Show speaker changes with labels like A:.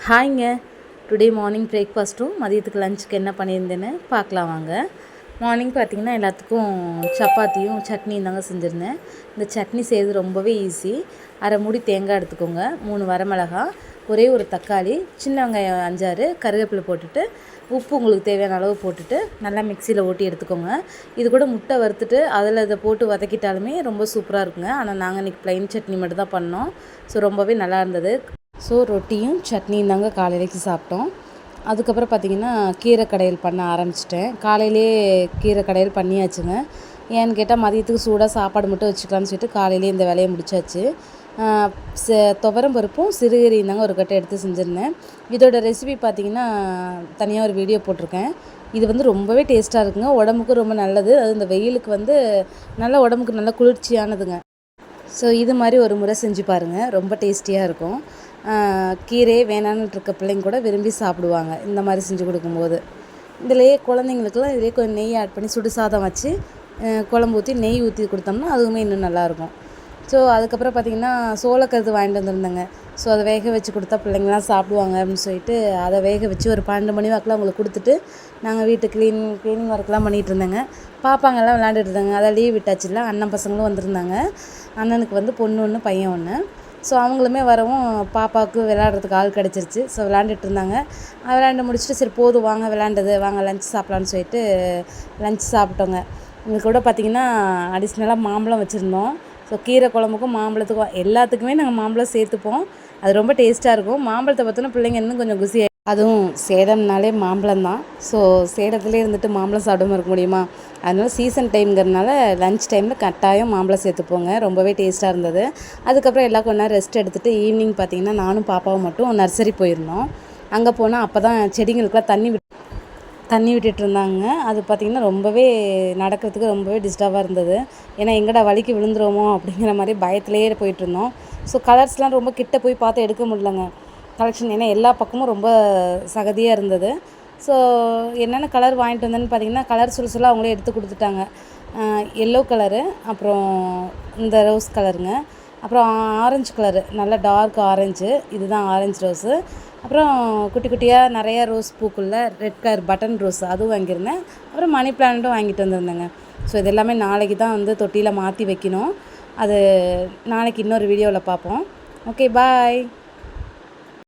A: ஹாய்ங்க. Today morning பிரேக்ஃபாஸ்ட்டும் மதியத்துக்கு லஞ்சுக்கு என்ன பண்ணியிருந்தேன்னு பார்க்கலாம் வாங்க. மார்னிங் பார்த்திங்கன்னா எல்லாத்துக்கும் சப்பாத்தியும் சட்னியும் தாங்க செஞ்சுருந்தேன். இந்த சட்னி செய்கிறது ரொம்பவே ஈஸி. அரை மூடி தேங்காய் எடுத்துக்கோங்க, 3 வரமிளகா, ஒரே ஒரு தக்காளி, சின்ன வெங்காயம் 5-6, கருவேப்பிலை போட்டுட்டு உப்பு உங்களுக்கு தேவையான அளவு போட்டுட்டு நல்லா மிக்சியில் ஓட்டி எடுத்துக்கோங்க. இது கூட முட்டை வறுத்துட்டு அதில் இதை போட்டு வதக்கிட்டாலுமே ரொம்ப சூப்பராக இருக்குங்க. ஆனால் நாங்கள் இன்றைக்கி ப்ளைன் சட்னி மட்டும் தான் பண்ணோம். ஸோ ரொம்பவே நல்லா இருந்தது. ஸோ ரொட்டியும் சட்னியும் தாங்க காலையிலேக்கு சாப்பிட்டோம். அதுக்கப்புறம் பார்த்திங்கன்னா கீரை கடையல் பண்ண ஆரம்பிச்சிட்டேன். காலையிலே கீரை கடையல் பண்ணியாச்சுங்க. ஏன்னு கேட்டால் மதியத்துக்கு சூடாக சாப்பாடு மட்டும் வச்சுக்கலான்னு சொல்லிட்டு காலையிலே இந்த வேலையை முடிச்சாச்சு. துவரம் பருப்பும் சிறுகீரையும் தாங்க ஒரு கட்டை எடுத்து செஞ்சுருந்தேன். இதோட ரெசிபி பார்த்திங்கன்னா தனியாக ஒரு வீடியோ போட்டிருக்கேன். இது வந்து ரொம்பவே டேஸ்ட்டாக இருக்குங்க. உடம்புக்கும் ரொம்ப நல்லது. அது இந்த வெயிலுக்கு வந்து நல்லா உடம்புக்கு நல்லா குளிர்ச்சியானதுங்க. ஸோ இது மாதிரி ஒரு முறை செஞ்சு பாருங்கள், ரொம்ப டேஸ்டியாக இருக்கும். கீரை வேணான்னு இருக்க பிள்ளைங்க கூட விரும்பி சாப்பிடுவாங்க இந்த மாதிரி செஞ்சு கொடுக்கும்போது. இதிலேயே குழந்தைங்களுக்குலாம் இதிலே கொஞ்சம் நெய் ஆட் பண்ணி சுடு சாதம் வச்சு குழம்பு ஊற்றி நெய் ஊற்றி கொடுத்தோம்னா அதுவுமே இன்னும் நல்லாயிருக்கும். ஸோ அதுக்கப்புறம் பார்த்திங்கன்னா சோளக்கருது வாங்கிட்டு வந்திருந்தேங்க. ஸோ அதை வேக வச்சு கொடுத்தா பிள்ளைங்களாம் சாப்பிடுவாங்க அப்படின்னு சொல்லிட்டு அதை வேக வச்சு ஒரு 12 மணி வாக்கில் அவங்களுக்கு கொடுத்துட்டு நாங்கள் வீட்டு க்ளீனிங் ஒர்க்லாம் பண்ணிகிட்டு இருந்தேங்க. பாப்பாங்கெல்லாம் விளையாண்டுட்டு இருந்தாங்க. அதை லீவ் விட்டாச்சுல்ல, அண்ணன் பசங்களும் வந்திருந்தாங்க. அண்ணனுக்கு வந்து பொண்ணு 1 பையன் 1. ஸோ அவங்களுமே வரவும் பாப்பாவுக்கு விளையாடுறதுக்கு ஆள் கிடச்சிருச்சு. ஸோ விளையாண்டுட்டு இருந்தாங்க. விளையாண்டு முடிச்சுட்டு சரி போதும் வாங்க விளையாண்டது, வாங்க லஞ்ச் சாப்பிட்லான்னு சொல்லிட்டு லஞ்ச் சாப்பிட்டோங்க. எங்களுக்கு கூட பார்த்திங்கன்னா அடிஷ்னலாக மாம்பழம் வச்சுருந்தோம். ஸோ கீரை குழம்புக்கும் மாம்பழத்துக்கும் எல்லாத்துக்குமே நாங்கள் மாம்பழம் சேர்த்துப்போம். அது ரொம்ப டேஸ்ட்டாக இருக்கும். மாம்பழத்தை பார்த்தோன்னா பிள்ளைங்க இன்னும் கொஞ்சம் குசியாக, அதுவும் சேலம்னாலே மாம்பழம் தான். ஸோ சேலத்துலேயே இருந்துட்டு மாம்பழம் சாப்பிடாம இருக்க முடியுமா? அதனால சீசன் டைம்ங்கிறதுனால லஞ்ச் டைமில் கட்டாயம் மாம்பழம் சேர்த்துப்போங்க. ரொம்பவே டேஸ்ட்டாக இருந்தது. அதுக்கப்புறம் எல்லாம் கொஞ்ச நேரம் ரெஸ்ட் எடுத்துகிட்டு ஈவினிங் பார்த்திங்கன்னா நானும் பாப்பாவும் மட்டும் நர்சரி போயிருந்தோம். அங்கே போனால் அப்போ தான் செடிங்களுக்கெலாம் தண்ணி விட்டுட்டு இருந்தாங்க. அது பார்த்திங்கன்னா ரொம்பவே நடக்கிறதுக்கு ரொம்பவே டிஸ்டர்பாக இருந்தது. ஏன்னா எங்கடா வலிக்கு விழுந்துருவோமோ அப்படிங்கிற மாதிரி பயத்திலேயே போயிட்டுருந்தோம். ஸோ கலர்ஸ்லாம் ரொம்ப கிட்ட போய் பார்த்து எடுக்க முடியலங்க கலெக்ஷன். ஏன்னா எல்லா பக்கமும் ரொம்ப சகதியாக இருந்தது. ஸோ என்னென்ன கலர் வாங்கிட்டு வந்தேன்னு பார்த்திங்கன்னா கலர் சொல்லலாம் அவங்களே எடுத்து கொடுத்துட்டாங்க. எல்லோ கலரு, அப்புறம் இந்த ரோஸ் கலருங்க, அப்புறம் ஆரஞ்சு கலரு, நல்லா டார்க் ஆரஞ்சு, இதுதான் ஆரஞ்சு ரோஸு. அப்புறம் குட்டி குட்டியாக நிறையா ரோஸ் பூக்குள்ள ரெட் கலர் பட்டன் ரோஸ் அதுவும் வாங்கியிருந்தேன். அப்புறம் மணி பிளான்ட்டும் வாங்கிட்டு வந்திருந்தேங்க. ஸோ இது எல்லாமே நாளைக்கு தான் வந்து தொட்டியில் மாற்றி வைக்கணும். அது நாளைக்கு இன்னொரு வீடியோவில் பார்ப்போம். ஓகே, பாய்.